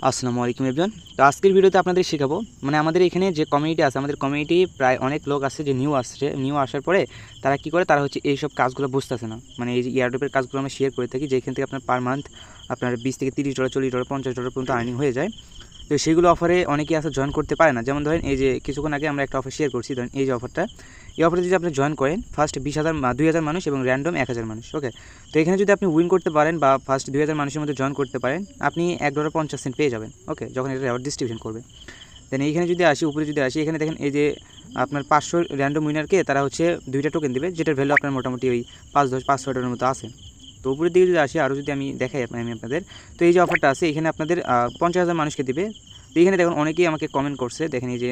আসসালামু আলাইকুম এভরিওয়ান। তো আজকের ভিডিওতে আপনাদের শেখাবো মানে আমাদের এখানে যে কমিউনিটি আছে, আমাদের কমিউনিটি প্রায় অনেক লোক আছে যে নিউ আসার পরে তারা কি করে, তারা হচ্ছে এইসব কাজগুলো বুঝতেছে না। মানে এই যে এয়ারড্রপের কাজগুলো আমরা শেয়ার করে থাকি, যেখান থেকে আপনার পার মান্থ আপনার $20 থেকে $30, $40, $50 পর্যন্ত আর্নিং হয়ে যায়। তো সেগুলো অফারে অনেকেই আছে জয়েন করতে পারে না। যেমন ধরেন এই যে কিছুক্ষণ আগে আমরা একটা অফার শেয়ার করছি, ধরেন এই যে অফারটা, এই অফারে যদি আপনি জয়েন করেন ফার্স্ট 20,000 মানুষ এবং র্যান্ডম 1,000 মানুষ। ওকে, তো এখানে যদি আপনি উইন করতে পারেন বা ফার্স্ট 2,000 মানুষের মধ্যে জয়েন করতে পারেন, আপনি $1.50 পেয়ে যাবেন। ওকে, যখন এটা রেওয়ার্ড ডিস্ট্রিবিউশন করবে। দেন এইখানে যদি আসি, উপরে যদি আসি, এখানে দেখেন এই যে আপনার 500 র্যান্ডম উইনারকে তারা হচ্ছে 2টা টোকেন দেবে, যেটার ভ্যালু আপনার মোটামুটি ওই 5-10-500 মতো আছে। তো উপরের দিকে যদি আসি, আরও যদি আমি দেখাই আমি আপনাদের, তো এই যে অফারটা আছে এখানে আপনাদের 50,000 মানুষকে দেবে। তো এখানে দেখুন অনেকেই আমাকে কমেন্ট করছে, দেখেন এই যে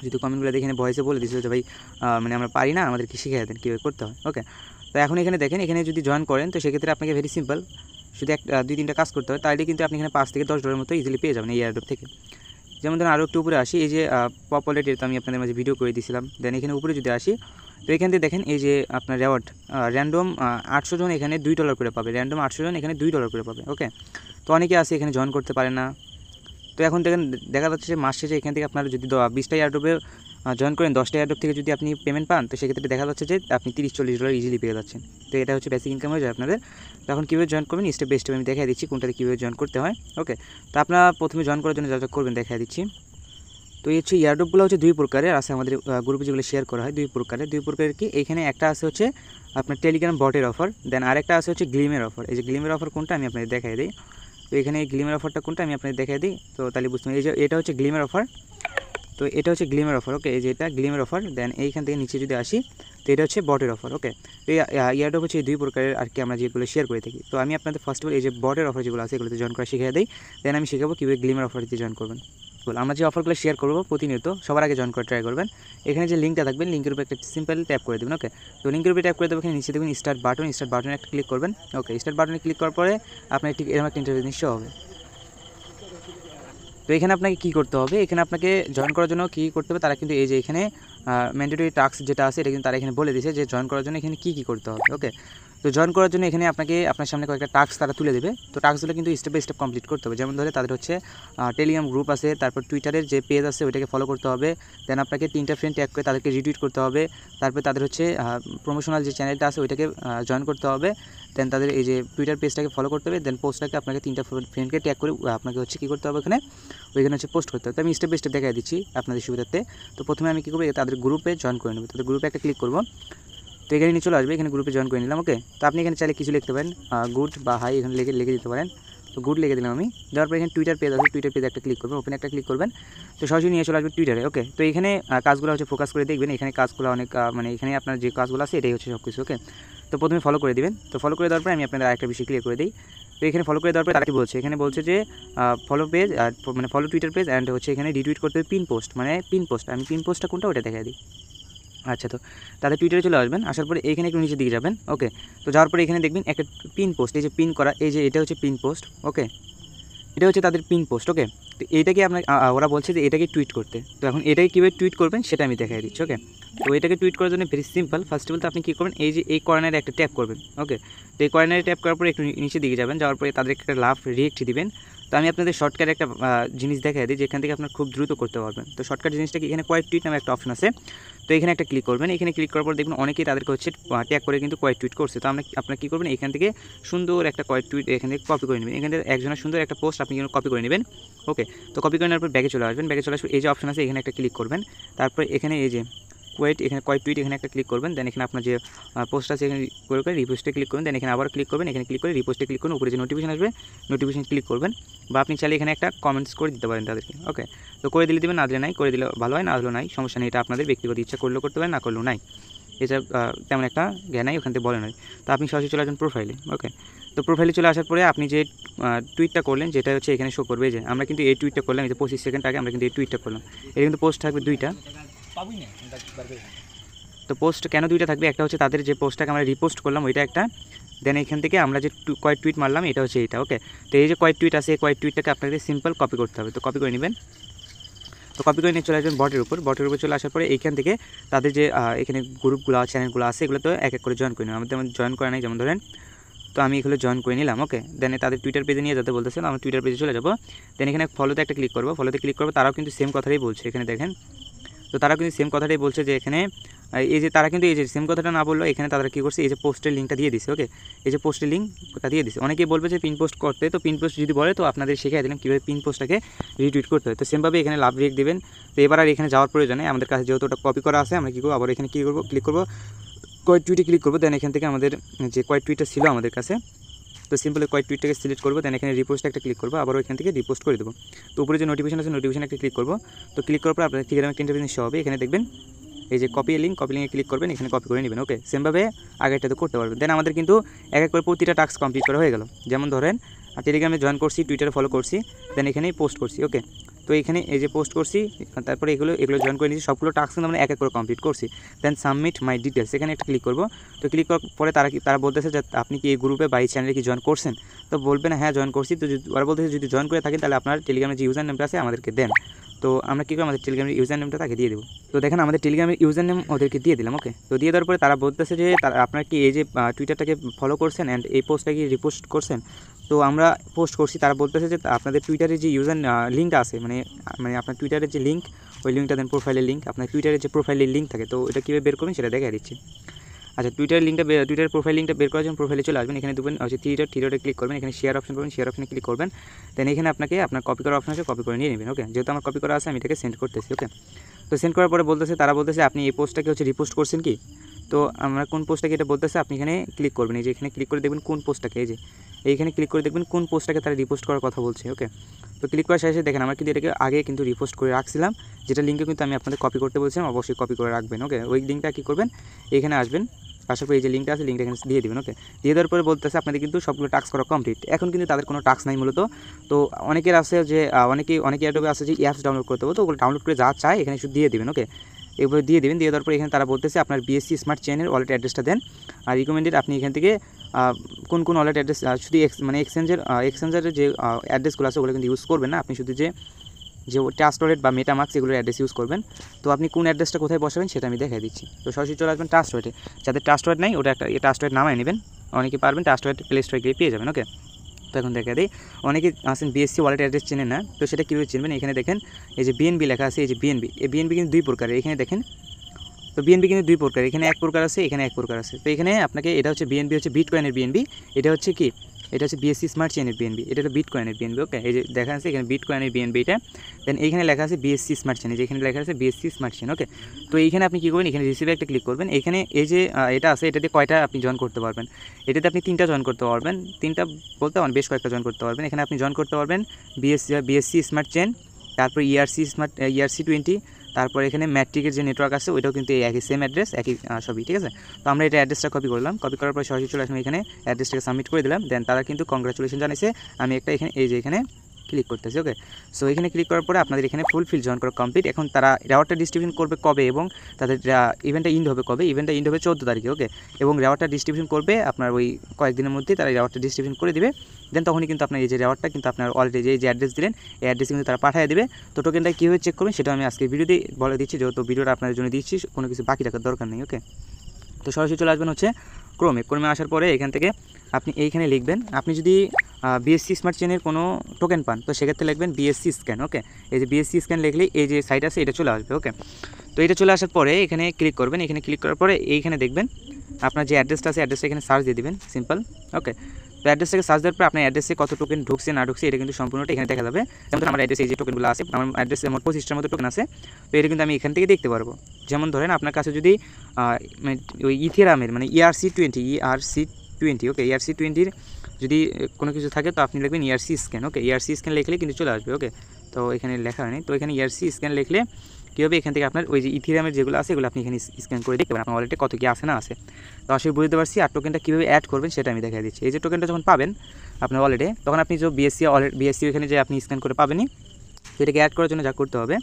যদি কমেন্টগুলো দেখে ভয়েসে বলে দিয়েছিল যে ভাই মানে আমরা পারি না, আমাদেরকে শিখিয়ে দেন কীভাবে করতে হয়। ওকে, তো এখন এখানে দেখেন, এখানে যদি জয়েন করেন তো সেক্ষেত্রে আপনাকে ভেরি সিম্পল, শুধু 2-3টা কাজ করতে হয়, তাইলে কিন্তু আপনি এখানে $5 থেকে $10 মতো ইজিলি পেয়ে যাবেন এই এয়ারড্রপ থেকে। যেমন ধরুন আরও একটু উপরে আসি, এই যে পপুলারিটি তো আমি আপনাদের মাঝে ভিডিও করে দিয়েছিলাম। দেন এখানে উপরে যদি আসি, তো এখান থেকে দেখেন এই যে আপনার রেওয়ার্ড র্যান্ডম 800 জন এখানে $2 করে পাবে, র্যান্ডম 800 জন এখানে $2 করে পাবে। ওকে, তো অনেকে আছে এখানে জয়েন করতে পারে না। তো এখন দেখেন দেখা যাচ্ছে যে মাস শেষে এখান থেকে আপনারা যদি 20টা এয়ারড্রপে জয়েন করেন, 10টা এয়ারড্রপ থেকে যদি আপনি পেমেন্ট পান, তো সেক্ষেত্রে দেখা যাচ্ছে যে আপনি $30-40 ইজিলি পেয়ে যাচ্ছেন। তো এটা হচ্ছে বেসিক ইনকাম হয়ে যায় আপনাদের। তো এখন কীভাবে জয়েন করবেন স্টেপ বাই স্টেপ আমি দেখাই দিচ্ছি কোনটাতে কীভাবে জয়েন করতে হয়। ওকে, তো আপনারা প্রথমে জয়েন করার জন্য যা যা করবেন দেখাই দিচ্ছি। তো এই হচ্ছে এয়ারড্রপগুলো হচ্ছে দুই প্রকারের আছে, আমাদের গ্রুপে যেগুলো শেয়ার করা হয় দুই প্রকারের কি, এইখানে একটা আছে হচ্ছে আপনার টেলিগ্রাম বটের অফার, দেন আরেকটা আছে হচ্ছে গ্লিমের অফার। এই যে গ্লিমের অফার কোনটা আমি আপনাদের দেখাই দিই। তো এখানে গ্লিমের অফারটা কোনটা আমি আপনাদের দেখাই দিই, তো তাহলে বুঝতে পারি। এই যে এটা হচ্ছে গ্লিমের অফার, তো এটা হচ্ছে গ্লিমের অফার। ওকে, এই যে এটা গ্লিমের অফার। দেন এইখান থেকে নিচে যদি আসি, তো এটা হচ্ছে বটের অফার। ওকে, তো ইয়ারড্রপ হচ্ছে এই দুই প্রকারের আর কি আমরা যেগুলো শেয়ার করে থাকি। তো আমি আপনাদের ফার্স্ট অফ অল এই যে বটের অফার যেগুলো আছে এগুলোতে জয়েন করা শিখিয়ে দিই। দেন আমি শেখাবো কীভাবে গ্লিমের অফারতে জয়েন করবেন। আমরা যে অফারগুলো শেয়ার করবো প্রতিনিয়ত, সবার আগে জয়েন করে ট্রাই করবেন। এখানে যে লিঙ্কটা থাকবে, লিঙ্কের উপরে একটা সিম্পল ট্যাপ করে দেবেন। ওকে, তো লিঙ্কের উপরে ট্যাপ করে দেবেন, এখানে নিচে দেখবেন স্টার্ট বাটনে একটা ক্লিক করবেন। ওকে, স্টার্ট বাটনে ক্লিক করার পরে আপনার ঠিক এরকম একটা ইন্টারভিউ নিশ্চয় হবে। তো এখানে আপনাকে কী করতে হবে, এখানে আপনাকে জয়েন করার জন্য কী করতে হবে, তারা কিন্তু এই যে এখানে ম্যান্ডেটরি টাস্ক যেটা আছে এটা কিন্তু তারা এখানে বলে দিয়েছে যে জয়েন করার জন্য এখানে কী করতে হবে। ওকে, তো জয়েন করার জন্য এখানে আপনার সামনে কয়েকটা টাস্ক তারা তুলে দেবে। তো টাস্কগুলো কিন্তু স্টেপ বাই স্টেপ কমপ্লিট করতে হবে। যেমন ধরে তাদের হচ্ছে টেলিগ্রাম গ্রুপ আছে, তারপর টুইটারের যে পেজ আছে ওইটাকে ফলো করতে হবে। দেন আপনাকে 3টা ফ্রেন্ড ট্যাগ করে তাদেরকে রিটুইট করতে হবে। তারপর তাদের হচ্ছে প্রমোশনাল যে চ্যানেলটা আছে ওইটাকে জয়েন করতে হবে। দেন তাদের এই যে টুইটার পেজটাকে ফলো করতে হবে। দেন পোস্টটাকে আপনাকে 3টা ফ্রেন্ডকে ট্যাগ করে আপনাকে হচ্ছে কী করতে হবে, ওইখানে হচ্ছে পোস্ট করতে হবে। তো আমি স্টেপ বাই স্টেপ দেখাই দিচ্ছি আপনাদের সুবিধাতে। তো প্রথমে আমি কী করবো, তাদের গ্রুপে জয়েন করে নেবো। তাদের গ্রুপে একটা ক্লিক করবো, তো এখানে নিয়ে চলে আসবে, এখানে গ্রুপে জয়েন করে নিলাম। ওকে, তো আপনি এখানে চাইলে কিছু লিখতে পারেন, গুড বা হাই এখানে লিখে দিতে পারেন। তো গুড লিখে দিলাম আমি। দেওয়ার পর এখানে টুইটার পেজ আছে, টুইটার পেজে একটা ক্লিক করবেন, ওপেন একটা ক্লিক করবেন। তো সরাসরি নিয়ে চলে আসবে টুইটারে। ওকে, তো এখানে কাজগুলো হচ্ছে ফোকাস করে দেখবেন, এখানে কাজগুলো অনেক মানে এখানে আপনার যে কাজগুলো আছে এটাই হচ্ছে সব কিছু। ওকে, তো প্রথমে ফলো করে দিবেন। তো ফলো করে দেওয়ার পরে আমি আপনাদের আরেকটা বিষয় ক্লিয়ার করে দিই। তো এখানে ফলো করে দেওয়ার পরে তারা কি বলছে, এখানে বলছে যে ফলো পেজ আর মানে ফলো টুইটার পেজ অ্যান্ড হচ্ছে এখানে রিটুইট করতে হবে পিন পোস্ট, মানে পিন পোস্ট। আমি পিন পোস্টটা কোনটা ওটা দেখাই দিই। আচ্ছা, তো তাদের টুইটারে চলে আসবেন, আসার পরে এখানে একটু নিচের দিকে যাবেন। ওকে, তো যাওয়ার পরে এখানে দেখবেন একটা পিন পোস্ট, এই যে পিন করা, এই যে এটা হচ্ছে পিন পোস্ট। ওকে, এটা হচ্ছে তাদের পিন পোস্ট। ওকে, তো এইটাকে আপনার ওরা বলছে যে এটাকে টুইট করতে। তো এখন এটাকে কীভাবে টুইট করবেন সেটা আমি দেখাই দিচ্ছি। ওকে, তো এটাকে টুইট করার জন্য very simple. First of all তো আপনি কী করবেন, এই যে এই কর্নারে একটা ট্যাপ করবেন। ওকে, তো এই কর্নারে ট্যাপ করার পরে একটু নিচে দিকে যাবেন, যাওয়ার পরে তাদেরকে একটা লাভ রিয়েক্ট দিবেন। তো আমি আপনাদের শর্টকাটে একটা জিনিস দেখাই দিই যেখান থেকে আপনার খুব দ্রুত করতে পারবেন। তো শর্টকাট জিনিসটা কি, এখানে কোয়েট টুইট নামে একটা অপশন আছে। তো এখানে একটা ক্লিক করবেন, এখানে ক্লিক করার পর দেখবেন অনেকেই তাদেরকে হচ্ছে ট্যাগ করে কিন্তু কোয়েট টুইট করছে। তো আপনার কী করবেন, এখান থেকে সুন্দর একটা কোয়েট টুইট এখান থেকে কপি করে নেবেন। এখান থেকে একজনের সুন্দর একটা পোস্ট আপনি কিন্তু কপি করে নেবেন। ওকে, তো কপি করে নেওয়ার পর ব্যাগে চলে আসবেন, ব্যাগে চলে আসবে, এই যে অপশন আছে এখানে একটা ক্লিক করবেন। তারপর এখানে এই যে এখানে কোয়েট টুইট এখানে একটা ক্লিক করবেন। দেন এখানে আপনার যে পোস্ট আছে এখানে করে রিপোস্টে ক্লিক করবেন। দেন এখানে আবার ক্লিক করবেন, এখানে ক্লিক করে রিপোস্টে ক্লিক করুন, উপরে যে নোটিফিকেশন আসবে নোটিফিকেশন ক্লিক করবেন, বা আপনি চাইলে এখানে একটা কমেন্টস করে দিতে পারেন তাদেরকে। ওকে, তো করে দিলে দেবেন, না দিলে নাই, করে দিলে ভালো হয়, না হলেও নাই, সমস্যা নেই। এটা আপনাদের ব্যক্তিগত ইচ্ছা, করলেও করতে পারেন, না করলেও নাই। এটা তেমন একটা জ্ঞান নাই, ওখান থেকে বলে নয়। তো আপনি সরাসরি চলে আসবেন প্রোফাইলে। ওকে, তো প্রোফাইলে চলে আসার পরে আপনি যে টুইটটা করলেন যেটা হচ্ছে এখানে শো করবে, যে আমরা কিন্তু এই টুইটটা করলাম, এই যে 25 সেকেন্ড আগে আমরা কিন্তু এই টুইটটা করলাম। এটা কিন্তু পোস্ট থাকবে 2টা। তো পোস্ট কেন 2টা থাকবে, একটা হচ্ছে তাদের যে পোস্টটাকে আমরা রিপোস্ট করলাম ওইটা একটা, দেন এখান থেকে আমরা যে কয়েক টুইট মারলাম এটা হচ্ছে এইটা। ওকে, তো এই যে কয়েক টুইট আছে এই কয়েক টুইটটাকে আপনাকে সিম্পল কপি করতে হবে। তো কপি করে নেবেন। তো কপি করে নিয়ে চলে আসবেন বটের উপর চলে আসার পরে এইখান থেকে তাদের যে এখানে গ্রুপগুলো চ্যানেলগুলো আছে এগুলো তো এক এক করে জয়েন করে নেবেন। আমাদের জয়েন করা নাই, যেমন ধরেন তো আমি এগুলো জয়েন করে নিলাম। ওকে, দেন তাদের টুইটার পেজে নিয়ে যেতে বলতেছে, আমরা টুইটার পেজে চলে যাব। দেন এখানে ফলোতে একটা ক্লিক করবো, ফলোতে ক্লিক করবো, তারাও কিন্তু সেম কথাটাই বলছে এখানে দেখেন। তো তারা কিন্তু সেম কথাটাই বলছে যে এখানে এই যে তারা কিন্তু এই যে সেম কথাটা না বললো, এখানে তারা কী করছে, এই যে পোস্টের লিঙ্কটা দিয়ে দিছে। ওকে, এই যে পোস্টের লিঙ্কটা দিয়ে দিছে। অনেকেই বলবে যে পিন পোস্ট করতে, তো পিন পোস্ট যদি বলে তো আপনাদের শিখিয়ে দিলাম কীভাবে পিন পোস্টটাকে রিটুইট করতে হয়। তো সেমভাবে এখানে লাভ রিয়েক্ট দেবেন। তো এবার আর এখানে যাওয়ার প্রয়োজন নেই, আমাদের কাছে যেহেতু ওটা কপি করা আছে, আমরা কী করবো, আবার এখানে কী করবো, ক্লিক করবো, কোয়েট টুইটে ক্লিক করবো। দেন এখান থেকে আমাদের যে কোয়েট টুইটটা ছিল আমাদের কাছে, তো সিম্পলি কোয়েট টুইটটাকে সিলেক্ট করবো। দেন এখানে রিপোস্টে একটা ক্লিক করবো, আবার এখান থেকে রিপোস্ট করে দেবো। তো উপরে যে নোটিফিকেশন আছে, নোটিফিকেশন একটা ক্লিক করবো। তো ক্লিক করার পর আপনাদের টেলিগ্রামে একটা ইন্টারভিউ শো হবে, এখানে দেখবেন এই যে কপি লিঙ্কে ক্লিক করবেন, এখানে কপি করে নেবেন। ওকে, সেমভাবে আগেরটাতে করতে পারবেন। দেন আমাদের কিন্তু এক এক করে প্রতিটা টাস্ক কমপ্লিট করা হয়ে গেল। যেমন ধরেন টেলিগ্রামে জয়েন করছি, টুইটারে ফলো করছি, দেন এখানেই পোস্ট করছি। ওকে, তো এখানে এই যে পোস্ট করছি, তারপরে এগুলো জয়েন করে নিয়েছি, সবগুলো টাস্ক কিন্তু আমরা এক এক করে কমপ্লিট করছি। দেন সাবমিট মাই ডিটেলস, এখানে একটা ক্লিক করবো। তো ক্লিক করার পরে তারা বলতেছে যে আপনি কি এই গ্রুপে বা এই চ্যানেলে কি জয়েন করছেন, তো বলবেন হ্যাঁ জয়েন করছি। তো ওরা বলতেছে যদি জয়েন করে থাকেন তাহলে আপনার টেলিগ্রামের যে ইউজার নেমটা আছে আমাদেরকে দেন। তো আমরা কী করি, আমাদের টেলিগ্রামের ইউজার নেমটা তাকে দিয়ে দেবো। তো দেখেন আমাদের টেলিগ্রামের ইউজার নেম ওদেরকে দিয়ে দিলাম। ওকে, তো দিয়ে দেওয়ার পরে তারা বলতেছে যে আপনারা কি এই যে টুইটারটাকে ফলো করছেন অ্যান্ড এই পোস্টটাকে রিপোস্ট করছেন। তো আমরা পোস্ট করছি, তারা বলতেছে যে আপনাদের টুইটারের যে ইউজার লিঙ্কটা আছে, মানে আপনার টুইটারের যে লিঙ্ক, ওই লিঙ্কটা দেন প্রোফাইলের লিঙ্ক, আপনার টুইটারের যে প্রোফাইলের লিঙ্ক থাকে, তো এটা কীভাবে বের করবেন সেটা দেখাই দিচ্ছি। আচ্ছা, টুইটার প্রোফাইল লিঙ্কটা বের করার জন্য প্রোফাইলে চলে আসবেন, এখানে দেবেন হচ্ছে থ্রিডটে ক্লিক করবেন, এখানে শেয়ার অপশন পাবেন, শেয়ার অপশনে ক্লিক করবেন। দেন এখানে আপনার কপি করার অপশন আছে, কপি করে নিয়ে নেবেন। ওকে, যেহেতু আমার কপি করা আছে আমি এটাকে সেন্ড করতেছি। ওকে, তো সেন্ড করার পরে তারা বলতেছে আপনি এই পোস্টটাকে রিপোস্ট করছেন কি। তো আমরা কোন পোস্টটাকে এটা বলতেছে, আপনি এখানে ক্লিক করবেন, এই যে এখানে ক্লিক করে দেখবেন কোন পোস্টটাকে, এই যে এইখানে ক্লিক করে দেখবেন কোন পোস্টটাকে তারা রিপোস্ট করার কথা বলছে। ওকে, তো ক্লিক করার শেষে দেখেন আমরা কিন্তু এটাকে আগে কিন্তু রিপোস্ট করে রাখছিলাম, যেটা লিঙ্কে কিন্তু আমি আপনাদের কপি করতে বলছিলাম, অবশ্যই কপি করে রাখবেন। ওকে, ওই লিঙ্কটা কী করবেন, এখানে আসবেন, আসার পরে এই যে লিঙ্কটা আছে, লিঙ্কটা এখানে দিয়ে দেবেন। ওকে, দিয়ে দেওয়ার পরে বলতেছে আপনাদের কিন্তু সবগুলো টাস্ক করা কমপ্লিট। এখন কিন্তু তাদের কোনো টাস্ক নাই মূলত। তো অনেকের আছে যে অনেকে অ্যাডোবে আছে যে অ্যাপস ডাউনলোড করতে হবে, তো ওগুলো ডাউনলোড করে যা চায় এখানে শুধু দিয়ে দেবেন। ওকে, এগুলো দিয়ে দেবেন। দিয়ে দেওয়ার পরে এখানে তারা বলতেছে আপনার বিএসসি স্মার্ট চেনের ওয়ালেট অ্যাড্রেসটা দেন, আর রিকমেন্ডেড আপনি এখান থেকে কোন ওয়ালেট অ্যাড্রেস শুধু এক্সচেঞ্জের যে অ্যাড্রেসগুলো আছে ওগুলো কিন্তু ইউজ করবেন না, আপনি শুধু যে ট্রাস্ট ওয়ালেট বা মেটামাক্স এগুলোর অ্যাড্রেস ইউজ করবেন। তো আপনি কোন অ্যাড্রেসটা কোথায় বসাবেন সেটা আমি দেখাই দিচ্ছি। তো সরাসরি চলে আসবেন ট্রাস্ট ওয়ালেটে, যাদের ট্রাস্ট ওয়ালেট নাই ওটা একটা ট্রাস্ট ওয়ালেট নামায় নেবেন, অনেকে পারবেন, ট্রাস্ট ওয়ালেট প্লে স্টোরে গিয়ে পেয়ে যাবেন। ওকে, তো এখন দেখা দিই অনেকে আসেন বিএসসি ওয়ালেট অ্যাড্রেস চেনেন না, তো সেটা কীভাবে চিনবেন, এখানে দেখেন এই যে বিএনবি লেখা আছে, এই যে বিএনবি কিন্তু দুই প্রকারের, এখানে দেখেন। তো বিএনবি কিন্তু দুই প্রকার, এখানে এক প্রকার আছে, এখানে এক প্রকার আছে। তো এখানে আপনাকে এটা হচ্ছে বিএনবি, হচ্ছে বিটকয়েনের বিএনবি, এটা হচ্ছে কি, এটা হচ্ছে বিএসসি স্মার্ট চেনের বিএনবি, এটা হলো বিটকয়েনের বিএনবি। ওকে, এই যে দেখা আছে এখানে বিটকয়েনের বিএনবি এটা। দেন এইখানে লেখা আছে বিএসসি স্মার্ট চেন, যেখানে লেখা আছে বিএসসি স্মার্ট চেন। ওকে, তো এইখানে আপনি কী করবেন, এখানে রিসিভে একটা ক্লিক করবেন, এখানে এই যে এটা আছে এটাতে কয়টা আপনি জয়েন করতে পারবেন, এটাতে আপনি 3টা জয়েন করতে পারবেন, 3টা বলতে পারেন বেশ কয়েকটা জয়েন করতে পারবেন। এখানে আপনি জয়েন করতে পারবেন বিএসসি স্মার্ট চেন, তারপর ERC 20, তারপর এখানে ম্যাট্রিকের যে নেটওয়ার্ক আছে ওইটাও কিন্তু একই সেম অ্যাড্রেস, একই সবই, ঠিক আছে। তো আমরা এটা অ্যাড্রেসটা কপি করলাম, কপি করার পর সরাসরি চলে আসলাম এখানে অ্যাড্রেসটাকে সাবমিট করে দিলাম। দেন তারা কিন্তু কংগ্রাচুলেশন জানিয়েছে, আমি একটা এখানে এই যে এখানে ক্লিক করতেছি। ওকে, সো এখানে ক্লিক করার পরে আপনাদের এখানে ফুলফিল জয়েন করা কমপ্লিট। এখন তারা রেওয়ার্ডটা ডিস্ট্রিবিউশন করবে কবে এবং তাদের ইভেন্টটা ইন্ড হবে কবে, ইভেন্টটা ইন্ড হবে 14 তারিখে। ওকে, এবং রেওয়ার্ডটা ডিস্ট্রিবিউশন করবে আপনার ওই কয়েকদিনের মধ্যে তারা রেওয়ার্ডটা ডিস্ট্রিবিউশন করে দিবে। দেন তখনই কিন্তু আপনার এই যে রেওয়ার্ডটা কিন্তু আপনার অলরেডি যে অ্যাড্রেস দিলেন এই অ্যাড্রেসে কিন্তু তারা পাঠিয়ে দেবে। তো টোকেনটা কীভাবে চেক করবেন সেটা আমি আজকে ভিডিওতে বলে দিচ্ছি, যেহেতু ভিডিওটা আপনাদের জন্য দিচ্ছি, কোনো কিছু বাকি রাখার দরকার নেই। ওকে, তো সরাসরি চলে আসবেন হচ্ছে ক্রোমে আসার পরে এখান থেকে আপনি এইখানে লিখবেন, আপনি যদি বিএসসি স্মার্ট চেনের কোনো টোকেন পান তো সেক্ষেত্রে লিখবেন বিএসসি স্ক্যান। ওকে, এই যে বিএসসি স্ক্যান লিখলে এই যে সাইট আছে এটা চলে আসবে। ওকে, তো এটা চলে আসার পরে এখানে ক্লিক করবেন, এখানে ক্লিক করার পরে এইখানে দেখবেন আপনার যে অ্যাড্রেসটা আছে অ্যাড্রেসটা এখানে সার্চ দিয়ে দেবেন, সিম্পল। ওকে, তো অ্যাড্রেসটাকে সার্চ দেওয়ার পর আপনার অ্যাড্রেসে কত টোকেন ঢুকছে না ঢুকছে এটা কিন্তু সম্পূর্ণটা এখানে দেখা যাবে। যেমন আমার অ্যাড্রেসে এই যে টোকেনগুলো আছে, আমার অ্যাড্রেসে আমার 25টার মতো টোকেন আছে, তো এটা কিন্তু আমি এখান থেকে দেখতে পারবো। যেমন ধরেন আপনার কাছে যদি ওই ইথেরামের মানে ERC20, ওকে, ERC20 যদি কোনো কিছু থাকে তো আপনি লিখবেন ERC স্ক্যান। ওকে, ERC স্ক্যান লিখলে কিন্তু চলে আসবে। ওকে, তো এখানে লেখা হয়নি, তো এখানে ERC স্ক্যান লিখলে কী হবে, এখান থেকে আপনার ওই যে ইথেরিয়ামের যেগুলো আছে এগুলো আপনি এখানে স্ক্যান করে দেখতে পারেন আপনার ওয়ালেটে কত কি আছে না আছে। তো আসলে বুঝতে পারছি, আর টোকেনটা কীভাবে অ্যাড করবেন সেটা আমি দেখাই দিচ্ছি। এই যে টোকেনটা যখন পাবেন আপনার ওয়ালেটে তখন আপনি যে বিএসসি এখানে যে আপনি স্ক্যান করে পাবেনই, তো এটাকে অ্যাড করার জন্য যা করতে হবে,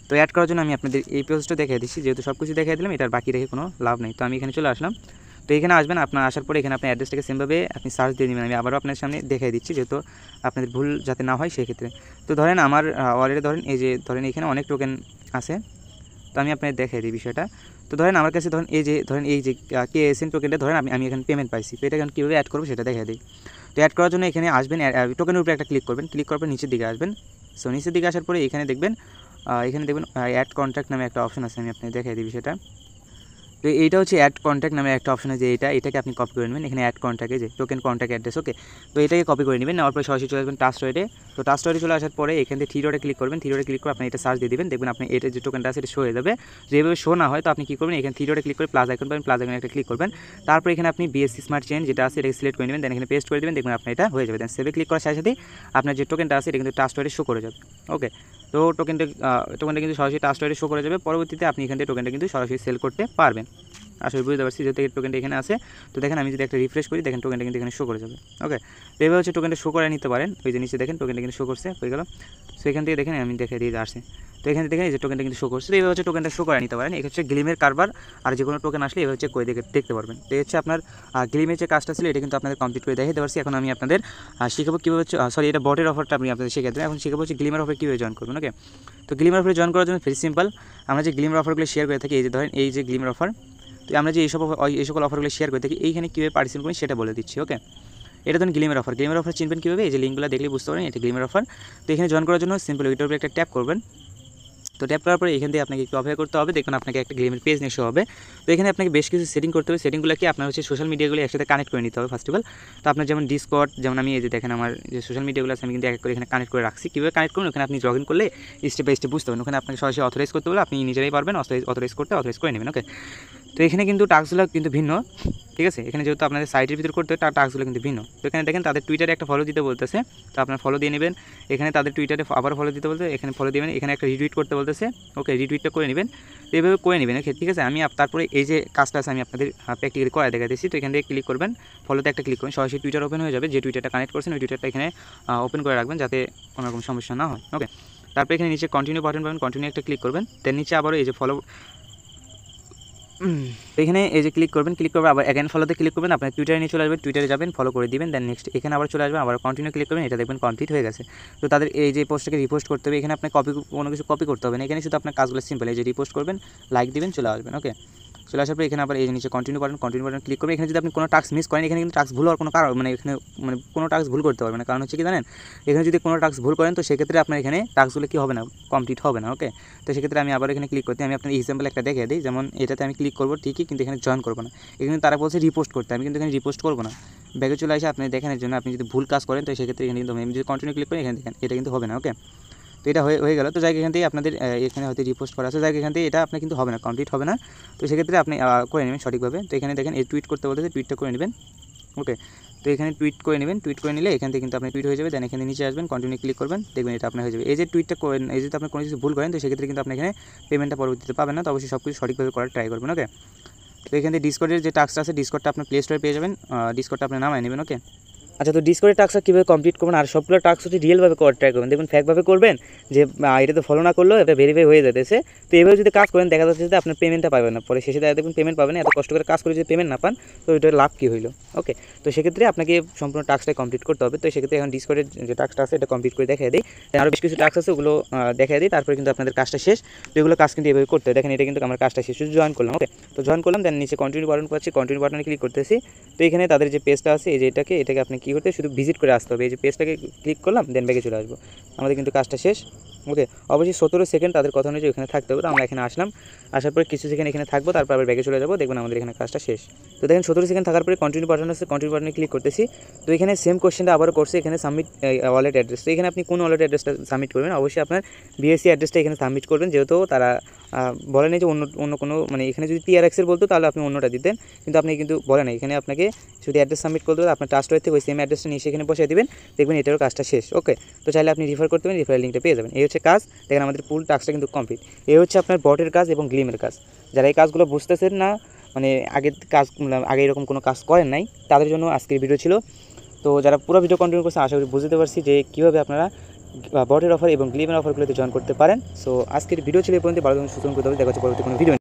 তো অ্যাড করার জন্য আমি আপনাদের এই প্রসেসটা দেখিয়ে দিচ্ছি, যেহেতু সব কিছু দেখিয়ে দিলাম এটার বাকি রেখে কোনো লাভ নেই। তো আমি এখানে চলে আসলাম, তো এখানে আসবেন, আপনার আসার পরে এখানে আপনার অ্যাড্রেসটাকে সেমভাবে আপনি সার্চ দিয়ে দেবেন। আমি আবারও আপনার সামনে দেখিয়ে দিচ্ছি যেহেতু আপনাদের ভুল যাতে না হয় সেক্ষেত্রে। তো ধরেন আমার ওয়ালেটে ধরেন এই যে ধরেন এখানে অনেক টোকেন আছে, তো আমি আপনাদের দেখাই দিই বিষয়টা। তো ধরেন আমার কাছে ধরেন এই যে KSN টোকেনটা ধরেন আমি এখানে পেমেন্ট পাইছি। তো এটা এখন কীভাবে অ্যাড করবো সেটা দেখিয়ে দিই। তো অ্যাড করার জন্য এখানে আসবেন, টোকেনের উপরে একটা ক্লিক করবেন, ক্লিক করার পর নিচের দিকে আসবেন। সো নিচের দিকে আসার পরে এখানে দেখবেন অ্যাড কন্ট্যাক্ট নামে একটা অপশন আছে, আমি আপনাকে দেখিয়ে দিই বিষয়টা। তো এইটা হচ্ছে অ্যাড কন্ট্যাক্ট নামে একটা অপশন আছে, এটাকে আপনি কপি করে নেবেন। এখানে অ্যাড কন্ট্যাক্টে যে টোকেন কন্ট্যাক্ট অ্যাড্রেস, ওকে। তো এটাকে কপি করে নেবেন, নেওয়ার পরে সরাসরি চলে আসবেন ট্রাস্ট ওয়ালেটে। তো ট্রাস্ট ওয়ালেটে চলে আসার পরে এখান থেকে থ্রি ডটে ক্লিক করবেন, থ্রি ডটে ক্লিক করে আপনি এটা সার্চ দিয়ে দেবেন, দেখবেন আপনি এটা যে টোকেনটা আছে এটা শো হয়ে যাবে। যেভাবে শো না হয় তো আপনি কী করবেন, এখানে থ্রি ডটে ক্লিক করে প্লাস আইকন পাবেন, প্লাস আইকনে একটা ক্লিক করবেন। তারপর এখানে আপনি BSC স্মার্ট চেইন যেটা আছে এটাকে সিলেক্ট করে নেবেন, দেন এখানে পেস্ট করে দেবেন, দেখবেন আপনার এটা হয়ে যাবে। দেন সেভে ক্লিক করার সাথে সাথেই আপনার যে টোকেনটা আছে এটা কিন্তু ট্রাস্ট ওয়ালেটে শো করে যাবে, ওকে। তো টোকেনটা কিন্তু সরাসরি ট্রাস্ট ওয়ালেটে শো করে যাবে। পরবর্তীতে আপনি এখান থেকে টোকেনটা কিন্তু সরাসরি সেল করতে পারবেন। আসলে বুঝতে পারছি যেহেতু টোকেনটা এখানে আছে। তো দেখেন আমি যদি একটা রিফ্রেশ করি, দেখেন টোকেনটা কিন্তু এখানে শো করে যাবে, ওকে। তো এভাবে হচ্ছে টোকেনটা শো করে নিতে পারেন। ওই যে নিচে দেখেন টোকেনটা কিন্তু শো করছে, হয়ে গেল। সো এখান থেকে দেখেন আমি দেখে দিয়ে আসছে। তো এখানে দেখেন এই যে টোকেনটা কিন্তু শো করছে। তো এইভাবে হচ্ছে টোকেনটা শো করে নিতে পারেন। এটা হচ্ছে গ্লিমের কারবার, আর যে কোনো টোকেন আসলে এভাবে হচ্ছে করে দেখতে পারবেন। তো এই হচ্ছে আপনার গ্লিমের যে কাজটা ছিল এটা কিন্তু আপনাদের কমপ্লিট করে দেখাতে পারছি। এখন আমি আপনাদের শিখাবো কীভাবে হচ্ছে এটা বটের অফারটা আমি আপনাদের শিখে দেবেন। এখন শিখাবো হচ্ছে গ্লিমের অফার কীভাবে জয়েন করবেন, ওকে। তো গ্লিমের অফারে জয়েন করার জন্য ভেরি সিম্পল। আমরা যে গ্লিমের অফারগুলো শেয়ার করে থাকি, এই যে ধরেন এই যে গ্লিমের অফার, তো আমরা যে এই সকল অফারগুলো শেয়ার করে থাকি এইখানে কীভাবে পার্টিসিপেট করি সেটা বলে দিচ্ছি, ওকে। এটা ধরুন গ্লিমের অফার চিনবেন কীভাবে, এই যে লিঙ্কগুলো দেখলে বুঝতে পারেন এটা গ্লিমের অফার। তো এখানে জয়েন করার জন্য সিম্পল ওইটার উপরে একটা ট্যাপ করবেন। তো ট্যাপ করার পরে এখান থেকে আপনাকে একটু অপেক্ষা করতে হবে, দেখুন আপনাকে একটা গ্লিমের পেজ নিয়ে শো হবে। তো এখানে আপনাকে বেশ কিছু সেটিং করতে হবে, সেটিংগুলো কি আপনার হচ্ছে সোশ্যাল মিডিয়াগুলো একসাথে কানেক্ট করে নিতে হবে ফার্স্ট অফ অল। তো আপনার যেমন ডিসকর্ড, যেমন আমি এই যে দেখেন আমার যে সোশ্যাল মিডিয়াগুলো আছে আমি কিন্তু এক করে এখানে কানেক্ট করে রাখছি। কীভাবে কানেক্ট করুন, ওখানে আপনি লগ ইন করলে স্টেপ বাই স্টেপ বুঝতে পারবেন। ওখানে আপনাকে সরাসরি অথরাইজ করতে বলে আপনি নিজেরাই পারবেন, অথরাইজ করে নেবেন, ওকে। তো এখানে কিন্তু টাস্কগুলো কিন্তু ভিন্ন, ঠিক আছে। এখানে যেহেতু আপনাদের সাইটের ভিতর করতে হয় টাস্কগুলো কিন্তু ভিন্ন। তো এখানে দেখেন তাদের টুইটারে একটা ফলো দিতে বলতেছে, তো আপনার ফলো দিয়ে নেবেন। এখানে তাদের টুইটারে আবার ফলো দিতে বলতে এখানে ফলো দিবেন। এখানে একটা রিটুইট করতে বলতেছে, ওকে, রিটুইটটা করে নেবেন। তো এইভাবে করে নেবেন, ওকে, ঠিক আছে। আমি তারপরে এই যে কাজটা আছে আমি আপনাদের প্র্যাকটিক্যালি করে দেখা দিচ্ছি। তো এখান থেকে ক্লিক করবেন, ফলোতে একটা ক্লিক করুন, সরাসরি টুইটার ওপেন হয়ে যাবে। যে টুইটারটা কানেক্ট করছেন ওই টুইটারটা এখানে ওপেন করে রাখবেন যাতে কোনো রকম সমস্যা না হয়, ওকে। তারপরে এখানে নিচে কন্টিনিউ বাটন পাবেন, কন্টিনিউ একটা ক্লিক করবেন। দেন নিচে আবারও এই যে ফলো, এখানে এই যে ক্লিক করবেন, ক্লিক করবেন আবার অ্যাগেন ফলোতে ক্লিক করবেন, আপনার টুইটারে নিয়ে চলে আসবেন, টুইটারে যাবেন, ফলো করে দিবেন। দেন নেক্সট এখানে আবার চলে আসবেন, আবার কন্টিনিউ ক্লিক করবেন, এটা দেখবেন কমপ্লিট হয়ে গেছে। তো তাদের এই যে পোস্টটাকে রিপোস্ট করতে হবে, এখানে আপনার কোনো কিছু কপি করতে হবে না, এখানে শুধু আপনার কাজগুলো সিম্পল, এই যে রিপোস্ট করবেন, লাইক দিবেন, চলে আসবেন, ওকে। চলে আসার পর এখানে আবার এই যে নিচে কন্টিনিউ বাটন ক্লিক করবেন। এখানে যদি আপনি কোনো টাস্ক মিস করেন, এখানে কিন্তু টাস্ক ভুল হওয়ার কোনো কারণ এখানে কোনো টাস্ক ভুল করতে পারবে না, কারণ হচ্ছে কি জানেন, এখানে যদি কোনো টাস্ক ভুল করেন তো সেক্ষেত্রে আপনার এখানে টাস্কগুলো কী হবে না, কমপ্লিট হবে না, ওকে। তো সেক্ষেত্রে আমি আবার এখানে ক্লিক করতে, আমি আপনার এক্সাম্পল একটা দেখে দিই। যেমন এটাতে আমি ক্লিক করবো ঠিকই, কিন্তু এখানে জয়েন করবো না, এখানে তারা বলছে রিপোস্ট করতে, আমি কিন্তু এখানে রিপোস্ট করবো না। ব্যাগে চলে আসে আপনি দেখানোর জন্য, আপনি যদি ভুল কাজ করেন তো সেক্ষেত্রে এখানে কিন্তু আমি যদি কন্টিনিউ ক্লিক করি এখানে দেখেন এটা কিন্তু হবে না, ওকে। তো এটা হয়ে গেল। তো জায়গা এখান থেকে আপনাদের এখানে হয়তো রিপোস্ট করা আছে, জায়গা এখান থেকে এটা আপনার কিন্তু হবে না, কমপ্লিট হবে না। তো সেক্ষেত্রে আপনি করে নেবেন সঠিকভাবে। তো এখানে দেখেন এই টুইট করতে বলতেছে, টুইটটা করে নেবেন, ওকে। তো এখানে টুইট করে নেবেন, টুইট করে নিলে এখান থেকে কিন্তু আপনি টুইট হয়ে যাবে। দেন এখানে নিচে আসবেন, কন্টিনিউ ক্লিক করবেন, দেখবেন এটা আপনার হয়ে যাবে। এই যে টুইটটা করেন, এই যদি আপনি কোনো কিছু ভুল করেন তো সেক্ষেত্রে কিন্তু আপনি এখানে পেমেন্টটা পরবর্তীতে পাবেন না। তো অবশ্যই সব কিছু সঠিকভাবে করার ট্রাই করবেন, ওকে। তো এখান থেকে ডিসকর্ডের যে টাস্কটা আছে ডিসকর্ডটা আপনার প্লে স্টোরে পেয়ে যাবেন, ডিসকর্ডটা আপনি নামায় নেবেন, ওকে। আচ্ছা, তো ডিসকর্ডের টাস্কটা কীভাবে কমপ্লিট করবেন, আর সবগুলো টাস্ক হচ্ছে রিয়েলভাবে করার ট্রাই করবেন। দেখবেন ফ্যাকভাবে করবেন যে এটা তো ফলো না করলেও এটা ভেরিফাই হয়ে যেতেছে। তো এভাবে যদি কাজ করেন দেখা যাচ্ছে যে আপনার পেমেন্টটা পাবেন না, পরে শেষে দেখবেন পেমেন্ট পাবেন না। এত কষ্ট করে কাজ করে যদি পেমেন্ট না পান তো ওইটার লাভ কী হইলো, ওকে। তো সেক্ষেত্রে আপনাকে সম্পূর্ণ টাস্কটাই কমপ্লিট করতে হবে। তো সেক্ষেত্রে এখন ডিসকর্ডের যে টাস্কটা আছে এটা কমপ্লিট করে দেখিয়ে দিই। আরও বেশ কিছু টাস্ক আছে ওগুলো দেখিয়ে দিই, তারপরে কিন্তু আপনাদের কাজটা শেষ। তো এগুলো কাজ কিন্তু এভাবে করতে হয়। দেখেন এটা কিন্তু আমার কাজটা শেষ, শুধু জয়েন করলাম, ওকে। তো জয়েন করলাম, দেন নিচে কন্টিনিউ বাটন পাচ্ছি, কন্টিনিউ বাটনে ক্লিক করতেছি। তো এখানে তাদের যে পেজটা আছে এই যে এটাকে আপনি কী করতে শুধু ভিজিট করে আসতে হবে। এই যে পেজটাকে ক্লিক করলাম, দেন ব্যাগে চলে আসবো, আমাদের কিন্তু কাজটা শেষ, ওকে। অবশ্যই 17 সেকেন্ড তাদের কথা অনুযায়ী এখানে থাকতে হবে। তো আমরা এখানে আসলাম, আসার পরে কিছু সেকেন্ড এখানে থাকবো, তারপর আবার ব্যাগে চলে যাবো, দেখবেন আমাদের এখানে কাজটা শেষ। তো দেখেন 17 সেকেন্ড থাকার পরে কন্টিনিউ বাটন আছে, কন্টিনিউ বাটনে ক্লিক করতেছি। তো এখানে সেম কোশ্চেনটা আবারও করছে, এখানে সাবমিট ওয়ালেট অ্যাড্রেস। তো এখানে আপনি কোন ওয়ালেট অ্যাড্রেসটা সাবমিট করবেন, অবশ্যই আপনার BSC অ্যাড্রেসটা এখানে সাবমিট করবেন, যেহেতু তারা বলে নেই যে অন্য কোনো এখানে যদি TRX-এর বলতো তাহলে আপনি অন্যটা দিতেন, কিন্তু আপনি কিন্তু বলে নাই, এখানে আপনাকে শুধু অ্যাড্রেস সাবমিট করতে হবে। আপনার ট্রাস্ট ওয়েব থেকে ওই সেম অ্যাড্রেসটা নিয়ে সেখানে বসিয়ে দেবেন, দেখবেন এটারও কাজটা শেষ, ওকে। তো চাইলে আপনি রিফার করতে পারেন, রিফারের লিঙ্কটা পেয়ে যাবেন। এই হচ্ছে কাজ, দেখেন আমাদের ফুল টাস্কটা কিন্তু কমপ্লিট। এই হচ্ছে আপনার বটের কাজ এবং গ্লিমের কাজ। যারা এই কাজগুলো বুঝতেছেন না, আগে এরকম কোনো কাজ করেন নাই, তাদের জন্য আজকের ভিডিও ছিল। তো যারা পুরো ভিডিও কন্টিনিউ করছে আশা করি বুঝতে পারছি যে কীভাবে আপনারা বটের অফার এবং গ্লিমের অফারগুলোতে জয়েন করতে পারেন। সো আজকের ভিডিও ছিল এই পর্যন্ত, ভালো সুস্থ করতে হবে, দেখা হচ্ছে পরবর্তী কোনো ভিডিও।